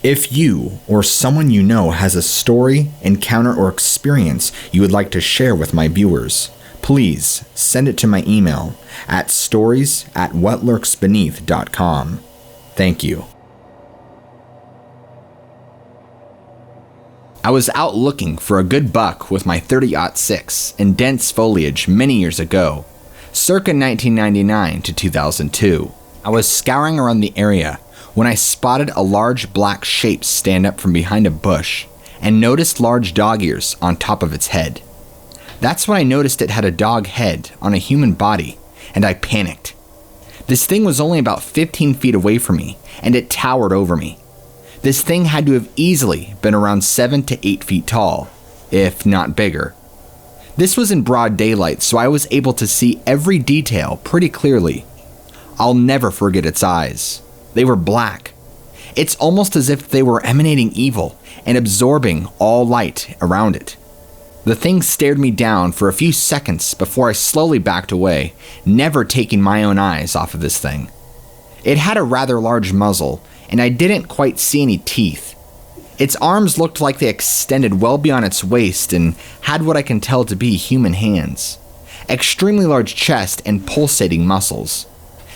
If you or someone you know has a story, encounter, or experience you would like to share with my viewers, please send it to my email at stories@whatlurksbeneath.com. Thank you. I was out looking for a good buck with my .30-06 in dense foliage many years ago, circa 1999 to 2002. I was scouring around the area when I spotted a large black shape stand up from behind a bush and noticed large dog ears on top of its head. That's when I noticed it had a dog head on a human body, and I panicked. This thing was only about 15 feet away from me, and it towered over me. This thing had to have easily been around 7 to 8 feet tall, if not bigger. This was in broad daylight, so I was able to see every detail pretty clearly. I'll never forget its eyes. They were black. It's almost as if they were emanating evil and absorbing all light around it. The thing stared me down for a few seconds before I slowly backed away, never taking my own eyes off of this thing. It had a rather large muzzle, and I didn't quite see any teeth. Its arms looked like they extended well beyond its waist and had what I can tell to be human hands. Extremely large chest and pulsating muscles.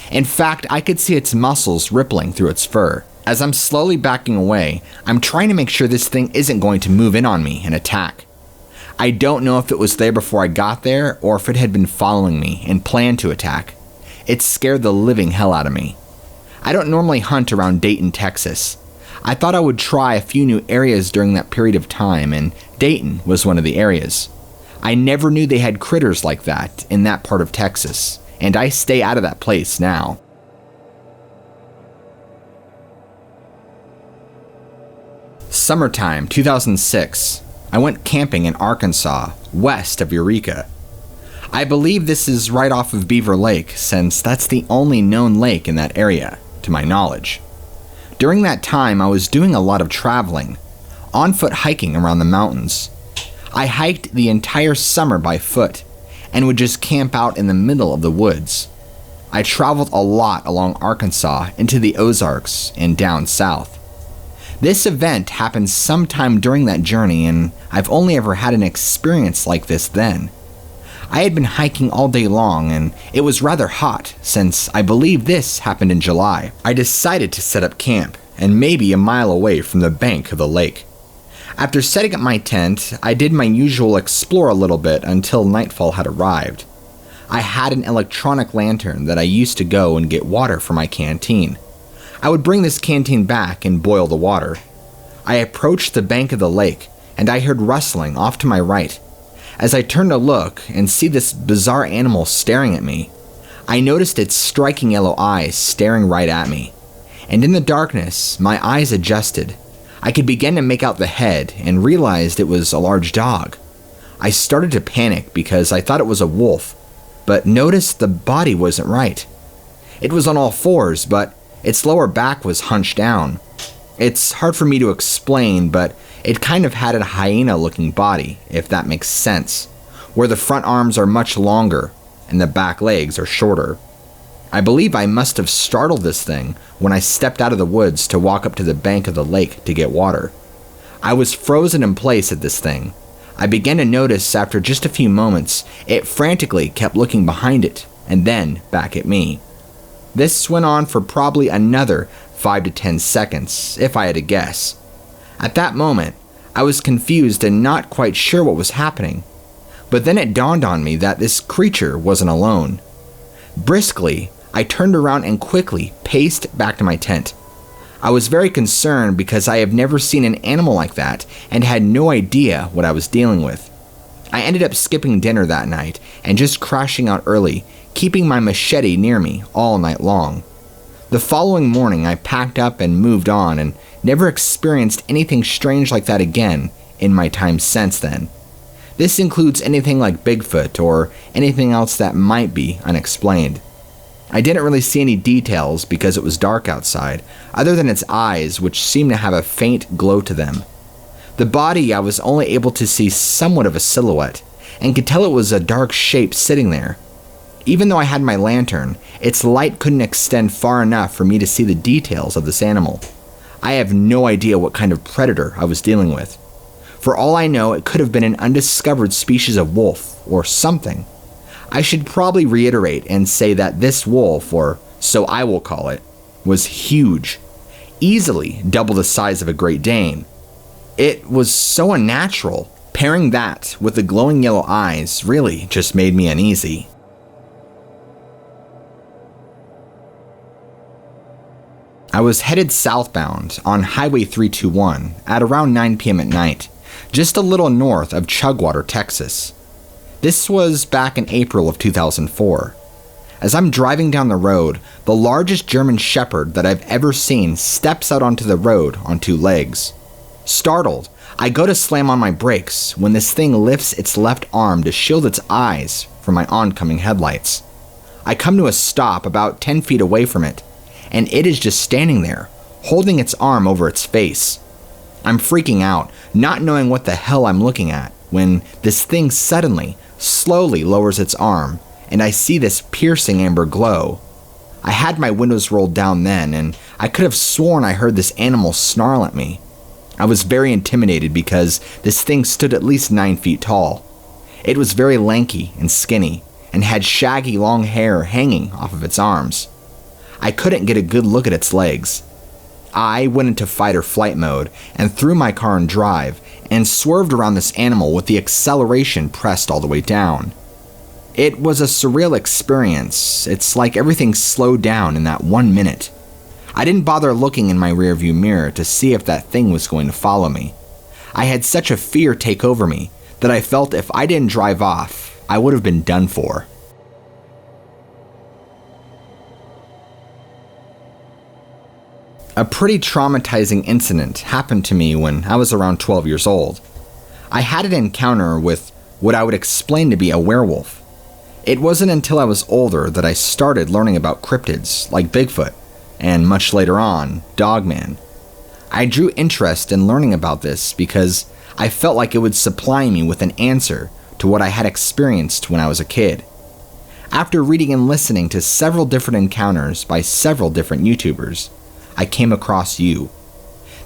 In fact, I could see its muscles rippling through its fur. As I'm slowly backing away, I'm trying to make sure this thing isn't going to move in on me and attack. I don't know if it was there before I got there or if it had been following me and planned to attack. It scared the living hell out of me. I don't normally hunt around Dayton, Texas. I thought I would try a few new areas during that period of time, and Dayton was one of the areas. I never knew they had critters like that in that part of Texas, and I stay out of that place now. Summertime 2006. I went camping in Arkansas, west of Eureka. I believe this is right off of Beaver Lake, since that's the only known lake in that area, to my knowledge. During that time, I was doing a lot of traveling, on foot hiking around the mountains. I hiked the entire summer by foot, and would just camp out in the middle of the woods. I traveled a lot along Arkansas into the Ozarks and down south. This event happened sometime during that journey, and I've only ever had an experience like this then. I had been hiking all day long, and it was rather hot, since I believe this happened in July. I decided to set up camp, and maybe a mile away from the bank of the lake. After setting up my tent, I did my usual explore a little bit until nightfall had arrived. I had an electronic lantern that I used to go and get water for my canteen. I would bring this canteen back and boil the water. I approached the bank of the lake, and I heard rustling off to my right. As I turned to look and see this bizarre animal staring at me, I noticed its striking yellow eyes staring right at me. And in the darkness, my eyes adjusted. I could begin to make out the head and realized it was a large dog. I started to panic because I thought it was a wolf, but noticed the body wasn't right. It was on all fours, but its lower back was hunched down. It's hard for me to explain, but it kind of had a hyena-looking body, if that makes sense, where the front arms are much longer and the back legs are shorter. I believe I must have startled this thing when I stepped out of the woods to walk up to the bank of the lake to get water. I was frozen in place at this thing. I began to notice after just a few moments, it frantically kept looking behind it and then back at me. This went on for probably another 5 to 10 seconds, if I had to guess. At that moment, I was confused and not quite sure what was happening. But then it dawned on me that this creature wasn't alone. Briskly, I turned around and quickly paced back to my tent. I was very concerned because I have never seen an animal like that and had no idea what I was dealing with. I ended up skipping dinner that night and just crashing out early, keeping my machete near me all night long. The following morning, I packed up and moved on and never experienced anything strange like that again in my time since then. This includes anything like Bigfoot or anything else that might be unexplained. I didn't really see any details because it was dark outside, other than its eyes, which seemed to have a faint glow to them. The body, I was only able to see somewhat of a silhouette, and could tell it was a dark shape sitting there. Even though I had my lantern, its light couldn't extend far enough for me to see the details of this animal. I have no idea what kind of predator I was dealing with. For all I know, it could have been an undiscovered species of wolf or something. I should probably reiterate and say that this wolf, or so I will call it, was huge, easily double the size of a Great Dane. It was so unnatural. Pairing that with the glowing yellow eyes really just made me uneasy. I was headed southbound on Highway 321 at around 9 p.m. at night, just a little north of Chugwater, Texas. This was back in April of 2004. As I'm driving down the road, the largest German Shepherd that I've ever seen steps out onto the road on two legs. Startled, I go to slam on my brakes when this thing lifts its left arm to shield its eyes from my oncoming headlights. I come to a stop about 10 feet away from it, and it is just standing there, holding its arm over its face. I'm freaking out, not knowing what the hell I'm looking at, when this thing suddenly, slowly lowers its arm, and I see this piercing amber glow. I had my windows rolled down then, and I could have sworn I heard this animal snarl at me. I was very intimidated because this thing stood at least 9 feet tall. It was very lanky and skinny, and had shaggy long hair hanging off of its arms. I couldn't get a good look at its legs. I went into fight or flight mode and threw my car in drive and swerved around this animal with the acceleration pressed all the way down. It was a surreal experience. It's like everything slowed down in that 1 minute. I didn't bother looking in my rearview mirror to see if that thing was going to follow me. I had such a fear take over me that I felt if I didn't drive off, I would have been done for. A pretty traumatizing incident happened to me when I was around 12 years old. I had an encounter with what I would explain to be a werewolf. It wasn't until I was older that I started learning about cryptids like Bigfoot, and much later on, Dogman. I drew interest in learning about this because I felt like it would supply me with an answer to what I had experienced when I was a kid. After reading and listening to several different encounters by several different YouTubers, I came across you.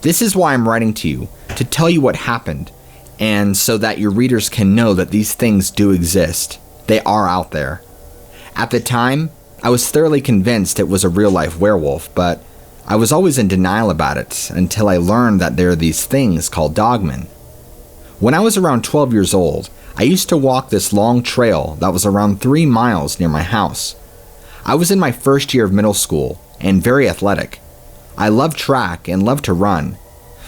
This is why I'm writing to you, to tell you what happened, and so that your readers can know that these things do exist. They are out there. At the time, I was thoroughly convinced it was a real-life werewolf, but I was always in denial about it until I learned that there are these things called Dogman. When I was around 12 years old, I used to walk this long trail that was around 3 miles near my house. I was in my first year of middle school and very athletic. I loved track and loved to run.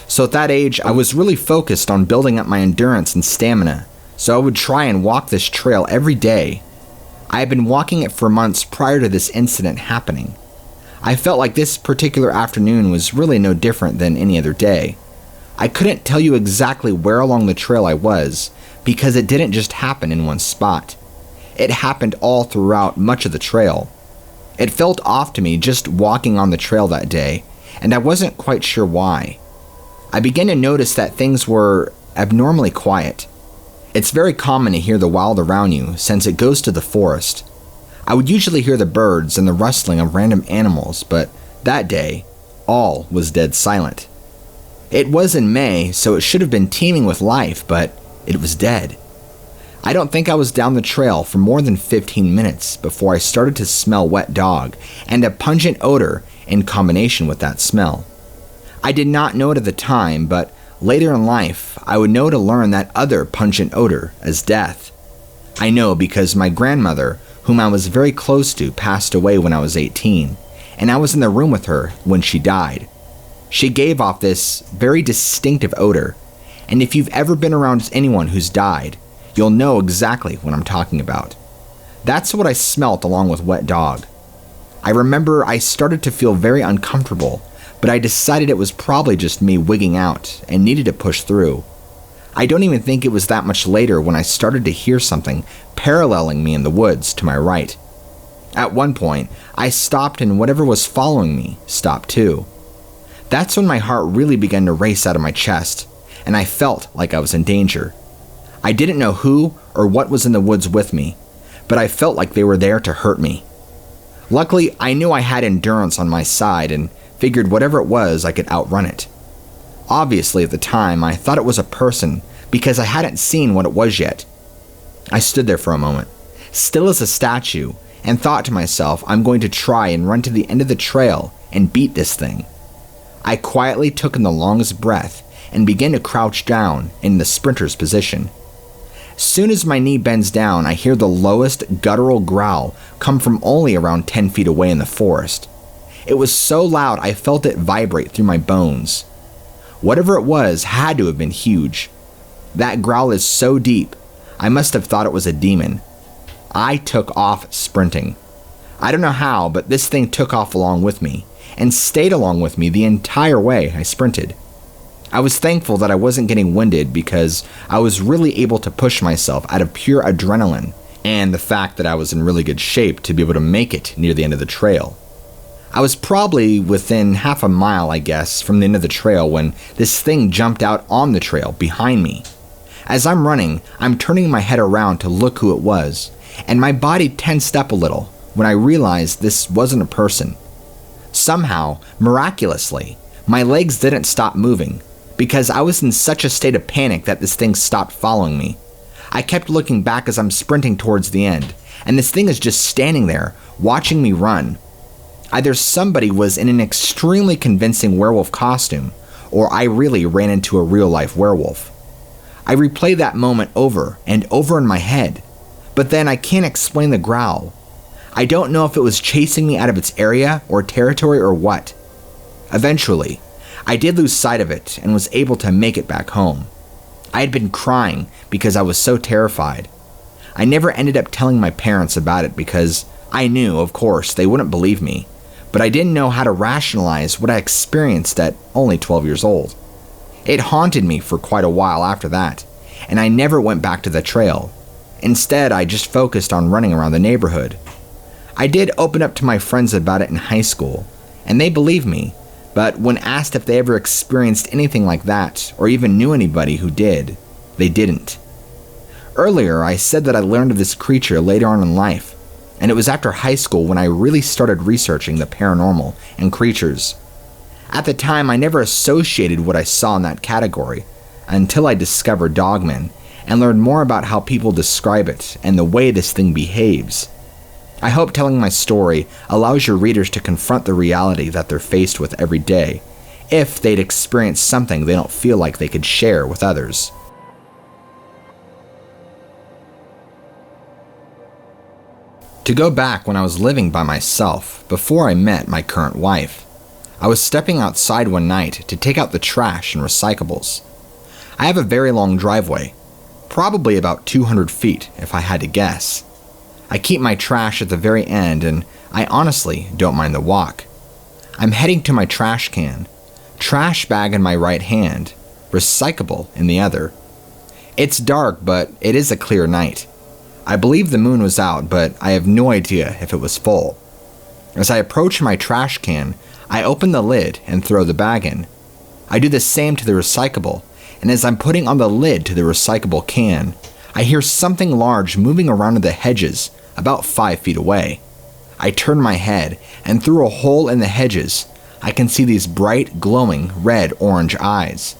So at that age, I was really focused on building up my endurance and stamina, so I would try and walk this trail every day. I had been walking it for months prior to this incident happening. I felt like this particular afternoon was really no different than any other day. I couldn't tell you exactly where along the trail I was, because it didn't just happen in one spot. It happened all throughout much of the trail. It felt off to me just walking on the trail that day, and I wasn't quite sure why. I began to notice that things were abnormally quiet. It's very common to hear the wild around you since it goes to the forest. I would usually hear the birds and the rustling of random animals, but that day, all was dead silent. It was in May, so it should have been teeming with life, but it was dead. I don't think I was down the trail for more than 15 minutes before I started to smell wet dog and a pungent odor in combination with that smell. I did not know it at the time, but later in life, I would know to learn that other pungent odor as death. I know because my grandmother, whom I was very close to, passed away when I was 18, and I was in the room with her when she died. She gave off this very distinctive odor, and if you've ever been around anyone who's died, you'll know exactly what I'm talking about. That's what I smelt along with wet dog. I remember I started to feel very uncomfortable, but I decided it was probably just me wigging out and needed to push through. I don't even think it was that much later when I started to hear something paralleling me in the woods to my right. At one point, I stopped and whatever was following me stopped too. That's when my heart really began to race out of my chest, and I felt like I was in danger. I didn't know who or what was in the woods with me, but I felt like they were there to hurt me. Luckily, I knew I had endurance on my side, and Figured whatever it was, I could outrun it. Obviously, at the time, I thought it was a person because I hadn't seen what it was yet. I stood there for a moment, still as a statue, and thought to myself, I'm going to try and run to the end of the trail and beat this thing. I quietly took in the longest breath and began to crouch down in the sprinter's position. Soon as my knee bends down, I hear the lowest guttural growl come from only around 10 feet away in the forest. It was so loud I felt it vibrate through my bones. Whatever it was had to have been huge. That growl is so deep, I must have thought it was a demon. I took off sprinting. I don't know how, but this thing took off along with me, and stayed along with me the entire way I sprinted. I was thankful that I wasn't getting winded because I was really able to push myself out of pure adrenaline and the fact that I was in really good shape to be able to make it near the end of the trail. I was probably within half a mile, I guess, from the end of the trail when this thing jumped out on the trail behind me. As I'm running, I'm turning my head around to look who it was, and my body tensed up a little when I realized this wasn't a person. Somehow, miraculously, my legs didn't stop moving because I was in such a state of panic that this thing stopped following me. I kept looking back as I'm sprinting towards the end, and this thing is just standing there, watching me run. Either somebody was in an extremely convincing werewolf costume, or I really ran into a real-life werewolf. I replay that moment over and over in my head, but then I can't explain the growl. I don't know if it was chasing me out of its area or territory or what. Eventually, I did lose sight of it and was able to make it back home. I had been crying because I was so terrified. I never ended up telling my parents about it because I knew, of course, they wouldn't believe me, but I didn't know how to rationalize what I experienced at only 12 years old. It haunted me for quite a while after that, and I never went back to the trail. Instead, I just focused on running around the neighborhood. I did open up to my friends about it in high school, and they believed me, but when asked if they ever experienced anything like that, or even knew anybody who did, they didn't. Earlier, I said that I learned of this creature later on in life, and it was after high school when I really started researching the paranormal and creatures. At the time, I never associated what I saw in that category until I discovered Dogman and learned more about how people describe it and the way this thing behaves. I hope telling my story allows your readers to confront the reality that they're faced with every day, if they'd experienced something they don't feel like they could share with others. To go back when I was living by myself, before I met my current wife, I was stepping outside one night to take out the trash and recyclables. I have a very long driveway, probably about 200 feet if I had to guess. I keep my trash at the very end and I honestly don't mind the walk. I'm heading to my trash can, trash bag in my right hand, recyclable in the other. It's dark, but it is a clear night. I believe the moon was out, but I have no idea if it was full. As I approach my trash can, I open the lid and throw the bag in. I do the same to the recyclable, and as I'm putting on the lid to the recyclable can, I hear something large moving around in the hedges about 5 feet away. I turn my head, and through a hole in the hedges, I can see these bright, glowing, red-orange eyes.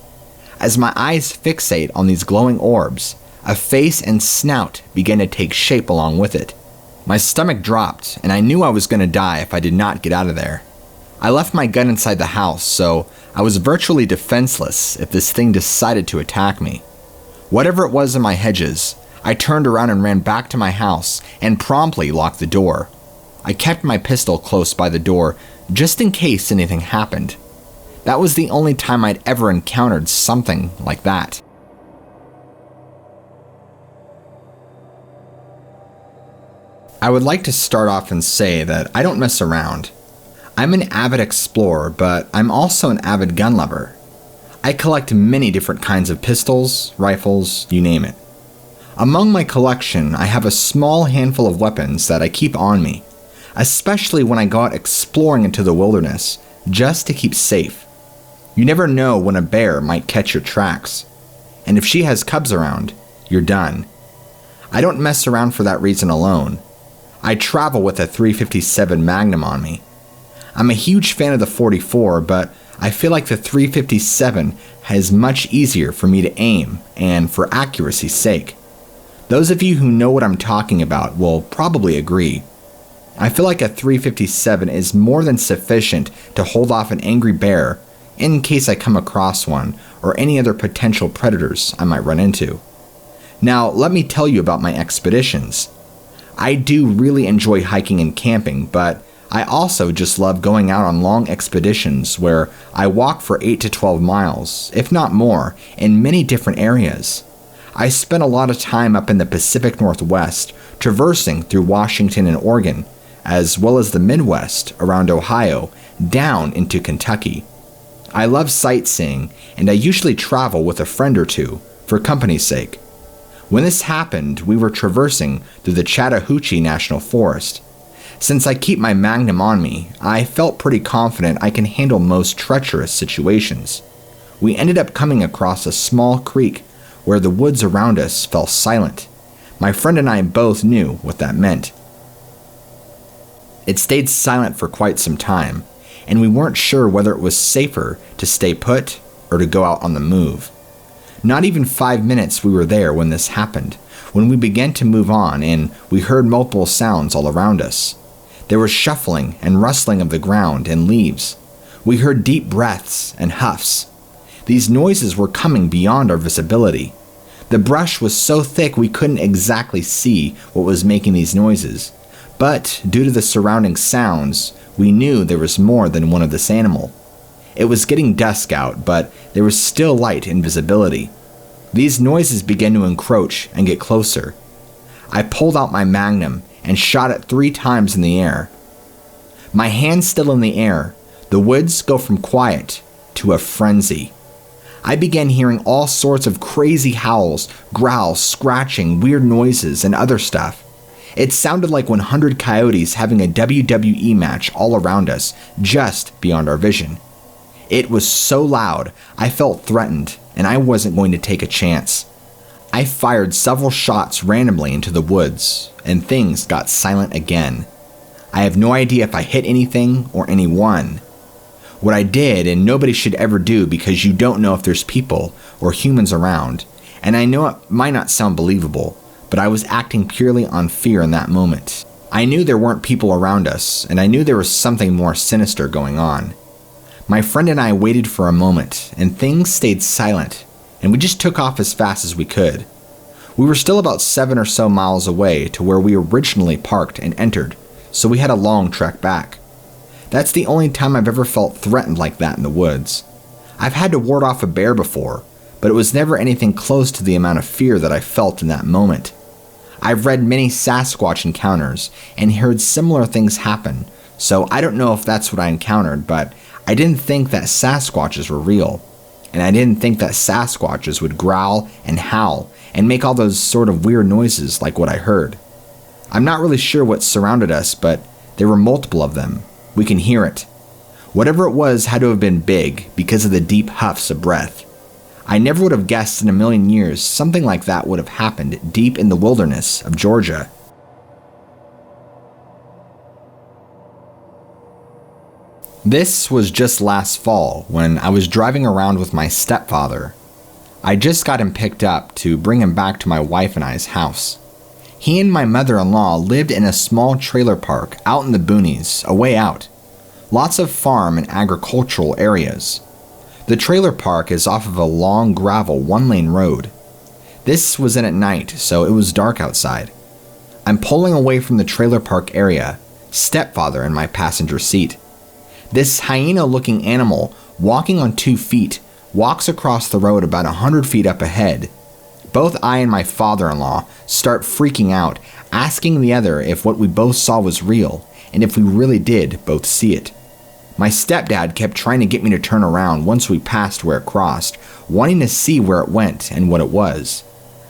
As my eyes fixate on these glowing orbs, a face and snout began to take shape along with it. My stomach dropped, and I knew I was going to die if I did not get out of there. I left my gun inside the house, so I was virtually defenseless if this thing decided to attack me. Whatever it was in my hedges, I turned around and ran back to my house and promptly locked the door. I kept my pistol close by the door just in case anything happened. That was the only time I'd ever encountered something like that. I would like to start off and say that I don't mess around. I'm an avid explorer, but I'm also an avid gun lover. I collect many different kinds of pistols, rifles, you name it. Among my collection, I have a small handful of weapons that I keep on me, especially when I go out exploring into the wilderness, just to keep safe. You never know when a bear might catch your tracks, and if she has cubs around, you're done. I don't mess around for that reason alone. I travel with a .357 Magnum on me. I'm a huge fan of the 44, but I feel like the 357 is much easier for me to aim and for accuracy's sake. Those of you who know what I'm talking about will probably agree. I feel like a 357 is more than sufficient to hold off an angry bear in case I come across one or any other potential predators I might run into. Now, let me tell you about my expeditions. I do really enjoy hiking and camping, but I also just love going out on long expeditions where I walk for 8 to 12 miles, if not more, in many different areas. I spent a lot of time up in the Pacific Northwest, traversing through Washington and Oregon, as well as the Midwest around Ohio, down into Kentucky. I love sightseeing, and I usually travel with a friend or two, for company's sake. When this happened, we were traversing through the Chattahoochee National Forest. Since I keep my Magnum on me, I felt pretty confident I can handle most treacherous situations. We ended up coming across a small creek where the woods around us fell silent. My friend and I both knew what that meant. It stayed silent for quite some time, and we weren't sure whether it was safer to stay put or to go out on the move. Not even 5 minutes we were there when this happened, when we began to move on and we heard multiple sounds all around us. There was shuffling and rustling of the ground and leaves. We heard deep breaths and huffs. These noises were coming beyond our visibility. The brush was so thick we couldn't exactly see what was making these noises, but due to the surrounding sounds, we knew there was more than one of this animal. It was getting dusk out, but there was still light and visibility. These noises began to encroach and get closer. I pulled out my Magnum and shot it 3 times in the air. My hand still in the air, the woods go from quiet to a frenzy. I began hearing all sorts of crazy howls, growls, scratching, weird noises, and other stuff. It sounded like 100 coyotes having a WWE match all around us, just beyond our vision. It was so loud, I felt threatened, and I wasn't going to take a chance. I fired several shots randomly into the woods, and things got silent again. I have no idea if I hit anything or anyone. What I did, and nobody should ever do because you don't know if there's people or humans around, and I know it might not sound believable, but I was acting purely on fear in that moment. I knew there weren't people around us, and I knew there was something more sinister going on. My friend and I waited for a moment, and things stayed silent, and we just took off as fast as we could. We were still about 7 or so miles away to where we originally parked and entered, so we had a long trek back. That's the only time I've ever felt threatened like that in the woods. I've had to ward off a bear before, but it was never anything close to the amount of fear that I felt in that moment. I've read many Sasquatch encounters and heard similar things happen, so I don't know if that's what I encountered, but I didn't think that Sasquatches were real, and I didn't think that Sasquatches would growl and howl and make all those sort of weird noises like what I heard. I'm not really sure what surrounded us, but there were multiple of them. We can hear it. Whatever it was had to have been big because of the deep huffs of breath. I never would have guessed in a million years something like that would have happened deep in the wilderness of Georgia. This was just last fall when I was driving around with my stepfather. I just got him picked up to bring him back to my wife and I's house. He and my mother-in-law lived in a small trailer park out in the boonies, a way out. Lots of farm and agricultural areas. The trailer park is off of a long gravel 1-lane road. This was in at night, so it was dark outside. I'm pulling away from the trailer park area, stepfather in my passenger seat. This hyena-looking animal, walking on 2 feet, walks across the road about 100 feet up ahead. Both I and my father-in-law start freaking out, asking the other if what we both saw was real, and if we really did both see it. My stepdad kept trying to get me to turn around once we passed where it crossed, wanting to see where it went and what it was.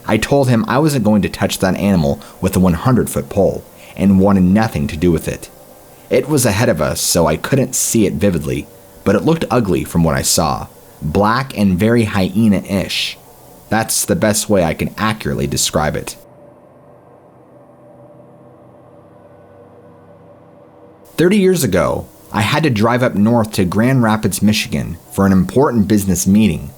I told him I wasn't going to touch that animal with a 100-foot pole, and wanted nothing to do with it. It was ahead of us, so I couldn't see it vividly, but it looked ugly from what I saw. Black and very hyena-ish. That's the best way I can accurately describe it. 30 years ago, I had to drive up north to Grand Rapids, Michigan for an important business meeting.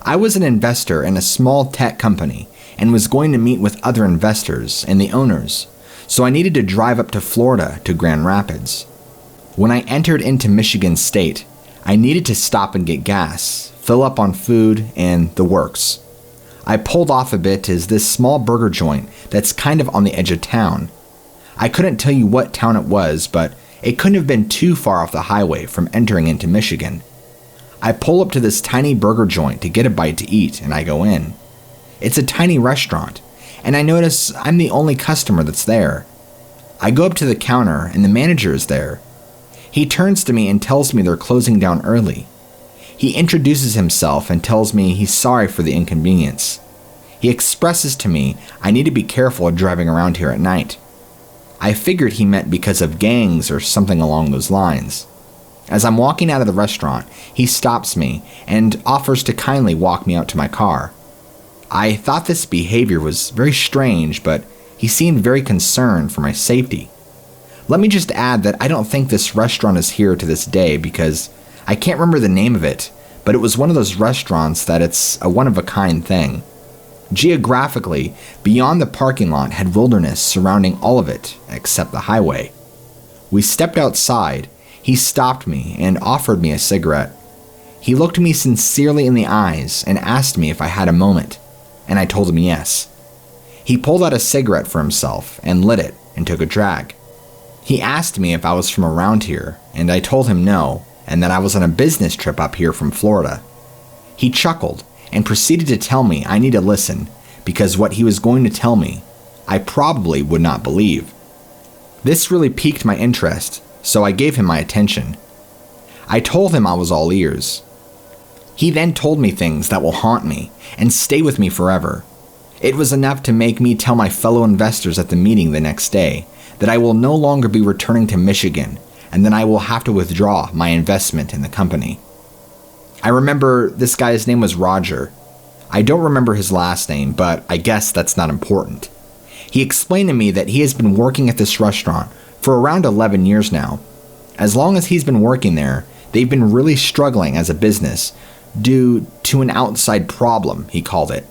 I was an investor in a small tech company and was going to meet with other investors and the owners, so I needed to drive up to Florida to Grand Rapids. When I entered into Michigan State, I needed to stop and get gas, fill up on food, and the works. I pulled off a bit as this small burger joint that's kind of on the edge of town. I couldn't tell you what town it was, but it couldn't have been too far off the highway from entering into Michigan. I pull up to this tiny burger joint to get a bite to eat, and I go in. It's a tiny restaurant, and I notice I'm the only customer that's there. I go up to the counter, and the manager is there. He turns to me and tells me they're closing down early. He introduces himself and tells me he's sorry for the inconvenience. He expresses to me I need to be careful driving around here at night. I figured he meant because of gangs or something along those lines. As I'm walking out of the restaurant, he stops me and offers to kindly walk me out to my car. I thought this behavior was very strange, but he seemed very concerned for my safety. Let me just add that I don't think this restaurant is here to this day because I can't remember the name of it, but it was one of those restaurants that it's a one-of-a-kind thing. Geographically, beyond the parking lot had wilderness surrounding all of it, except the highway. We stepped outside. He stopped me and offered me a cigarette. He looked me sincerely in the eyes and asked me if I had a moment, and I told him yes. He pulled out a cigarette for himself and lit it and took a drag. He asked me if I was from around here, and I told him no, and that I was on a business trip up here from Florida. He chuckled and proceeded to tell me I need to listen because what he was going to tell me, I probably would not believe. This really piqued my interest, so I gave him my attention. I told him I was all ears. He then told me things that will haunt me and stay with me forever. It was enough to make me tell my fellow investors at the meeting the next day that I will no longer be returning to Michigan and then I will have to withdraw my investment in the company. I remember this guy's name was Roger. I don't remember his last name, but I guess that's not important. He explained to me that he has been working at this restaurant for around 11 years now. As long as he's been working there, they've been really struggling as a business due to an outside problem, he called it.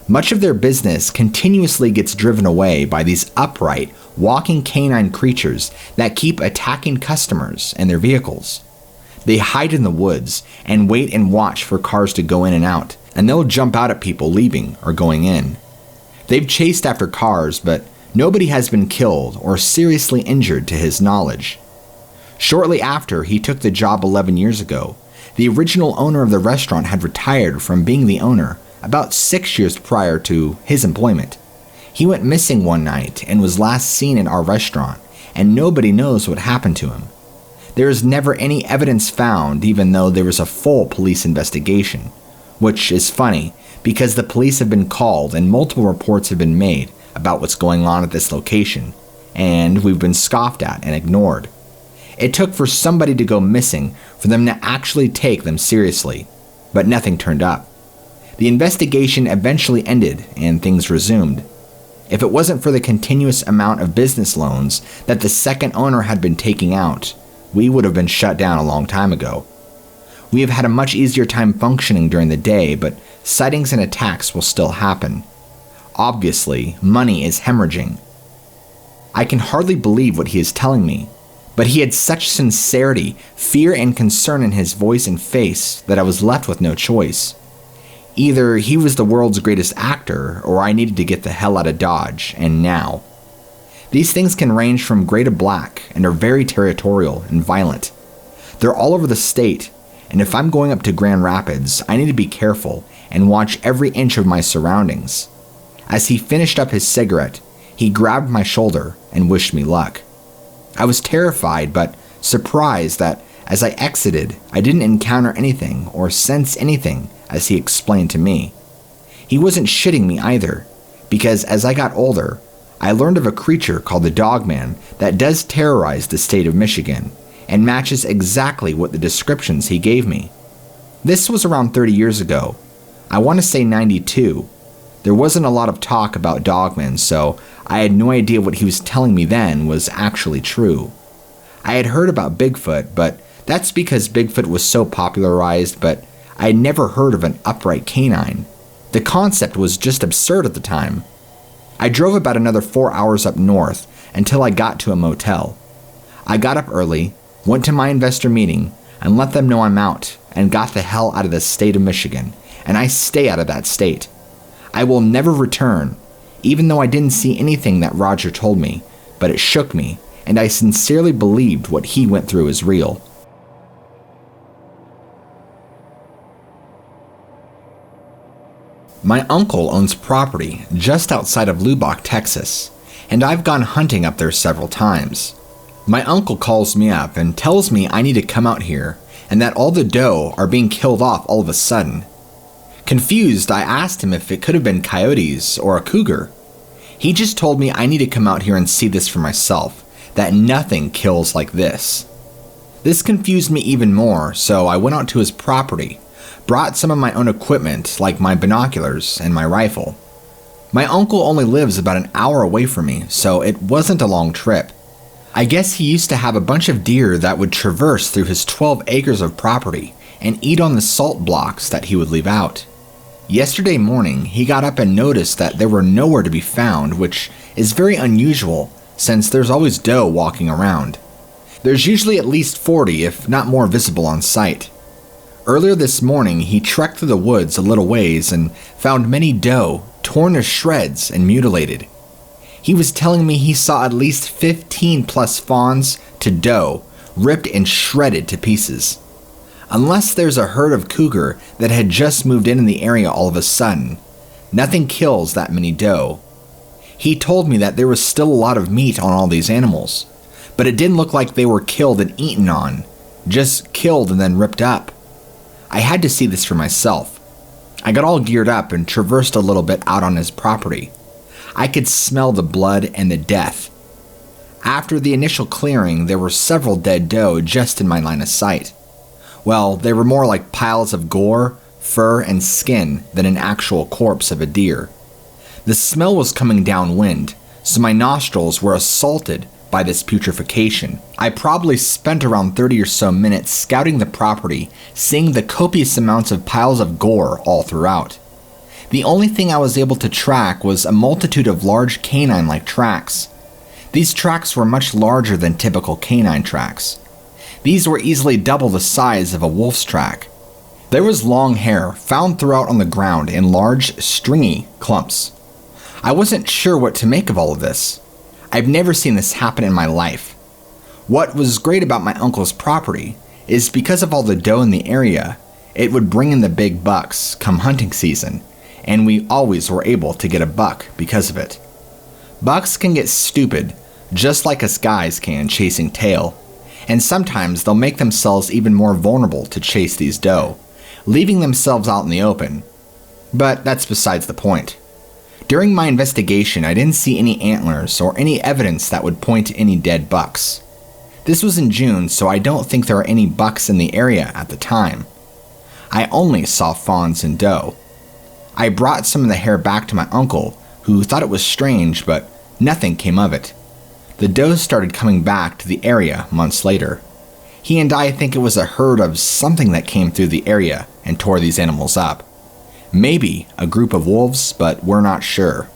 Much of their business continuously gets driven away by these upright, walking canine creatures that keep attacking customers and their vehicles. They hide in the woods and wait and watch for cars to go in and out, and they'll jump out at people leaving or going in. They've chased after cars, but nobody has been killed or seriously injured to his knowledge. Shortly after he took the job 11 years ago, the original owner of the restaurant had retired from being the owner about 6 years prior to his employment. He went missing one night and was last seen in our restaurant, and nobody knows what happened to him. There is never any evidence found, even though there was a full police investigation, which is funny because the police have been called and multiple reports have been made about what's going on at this location, and we've been scoffed at and ignored. It took for somebody to go missing for them to actually take them seriously, but nothing turned up. The investigation eventually ended and things resumed. If it wasn't for the continuous amount of business loans that the second owner had been taking out, we would have been shut down a long time ago. We have had a much easier time functioning during the day, but sightings and attacks will still happen. Obviously, money is hemorrhaging. I can hardly believe what he is telling me, but he had such sincerity, fear, and concern in his voice and face that I was left with no choice. Either he was the world's greatest actor, or I needed to get the hell out of Dodge, and now. These things can range from gray to black and are very territorial and violent. They're all over the state, and if I'm going up to Grand Rapids, I need to be careful and watch every inch of my surroundings. As he finished up his cigarette, he grabbed my shoulder and wished me luck. I was terrified but surprised that as I exited, I didn't encounter anything or sense anything, as he explained to me. He wasn't shitting me either, because as I got older, I learned of a creature called the Dogman that does terrorize the state of Michigan and matches exactly what the descriptions he gave me. This was around 30 years ago. I want to say 92. There wasn't a lot of talk about Dogman, so I had no idea what he was telling me then was actually true. I had heard about Bigfoot, but that's because Bigfoot was so popularized, but I had never heard of an upright canine. The concept was just absurd at the time. I drove about another 4 hours up north until I got to a motel. I got up early, went to my investor meeting, and let them know I'm out and got the hell out of the state of Michigan, and I stay out of that state. I will never return, even though I didn't see anything that Roger told me, but it shook me, and I sincerely believed what he went through is real. My uncle owns property just outside of Lubbock, Texas, and I've gone hunting up there several times. My uncle calls me up and tells me I need to come out here and that all the doe are being killed off all of a sudden. Confused, I asked him if it could have been coyotes or a cougar. He just told me I need to come out here and see this for myself, that nothing kills like this. This confused me even more, so I went out to his property, brought some of my own equipment like my binoculars and my rifle. My uncle only lives about an hour away from me, so it wasn't a long trip. I guess he used to have a bunch of deer that would traverse through his 12 acres of property and eat on the salt blocks that he would leave out. Yesterday morning, he got up and noticed that they were nowhere to be found, which is very unusual since there's always doe walking around. There's usually at least 40, if not more, visible on sight. Earlier this morning, he trekked through the woods a little ways and found many doe torn to shreds and mutilated. He was telling me he saw at least 15 plus fawns to doe ripped and shredded to pieces. Unless there's a herd of cougar that had just moved in the area all of a sudden, nothing kills that many doe. He told me that there was still a lot of meat on all these animals, but it didn't look like they were killed and eaten on, just killed and then ripped up. I had to see this for myself. I got all geared up and traversed a little bit out on his property. I could smell the blood and the death. After the initial clearing, there were several dead doe just in my line of sight. Well, they were more like piles of gore, fur, and skin than an actual corpse of a deer. The smell was coming downwind, so my nostrils were assaulted by this putrefaction. I probably spent around 30 or so minutes scouting the property, seeing the copious amounts of piles of gore all throughout. The only thing I was able to track was a multitude of large canine-like tracks. These tracks were much larger than typical canine tracks. These were easily double the size of a wolf's track. There was long hair found throughout on the ground in large, stringy clumps. I wasn't sure what to make of all of this. I've never seen this happen in my life. What was great about my uncle's property is because of all the doe in the area, it would bring in the big bucks come hunting season, and we always were able to get a buck because of it. Bucks can get stupid, just like us guys can chasing tail, and sometimes they'll make themselves even more vulnerable to chase these doe, leaving themselves out in the open. But that's besides the point. During my investigation, I didn't see any antlers or any evidence that would point to any dead bucks. This was in June, so I don't think there are any bucks in the area at the time. I only saw fawns and doe. I brought some of the hair back to my uncle, who thought it was strange, but nothing came of it. The doe started coming back to the area months later. He and I think it was a herd of something that came through the area and tore these animals up. Maybe a group of wolves, but we're not sure.